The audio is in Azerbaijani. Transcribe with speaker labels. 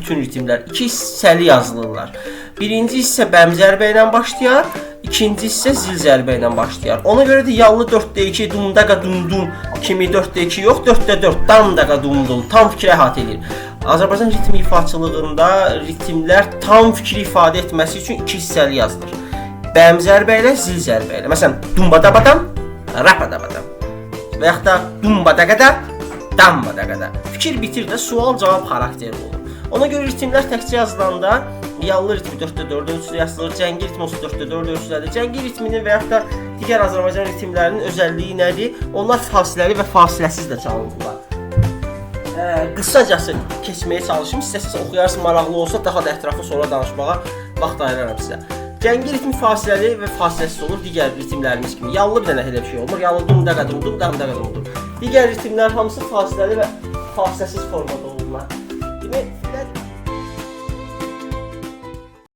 Speaker 1: bütün ritmlər 2 hissəli yazılırlar. Birinci hissə bəm zərbə ilə başlayar, ikinci hissə zil zərbə ilə başlayar. Ona görə də yallı 4-2 dumdaqa dumdum kimi 4-2 yox, 4-4 damdaqa dumdum tam fikri əhatə edir. Azərbaycan ritm ifaçılığında ritmlər tam fikri ifadə etməsi üçün 2 hissəli yazılır. Bəm zərbə ilə, zil zərbə ilə. Məsələn, dumbadabadam, rapadabadam. Və yaxud da dumbadaqada, dambadaqada. Fikir bitir də sual-cavab xarakterli olur. Ona görə ritmlər təkcə yazılanda yallı ritmi 4-4 ölçüdə yazılır, cəngi ritmi 4-4 ölçüdədir. Cəngi ritminin və yaxud da digər Azərbaycan ritmlərinin özəlliyi nədir? Onlar fasiləli və fasiləsiz də çalınırlar. Qısacası keçməyə çalışım. İstəsəz oxuyarsın, maraqlı olsa daha da ətraflı sonra danışmağa vaxt ayıraram sizə. Cəngi ritmi fasiləli və fasiləsiz olur digər ritmlərimiz kimi. Yallı bir dənə elə bir şey olmur. Yallı dumdaqa dumdum, damdaqa dumdum. Digər ritmlər hamısı fasiləli və fasiləsiz formada olurlar. Demək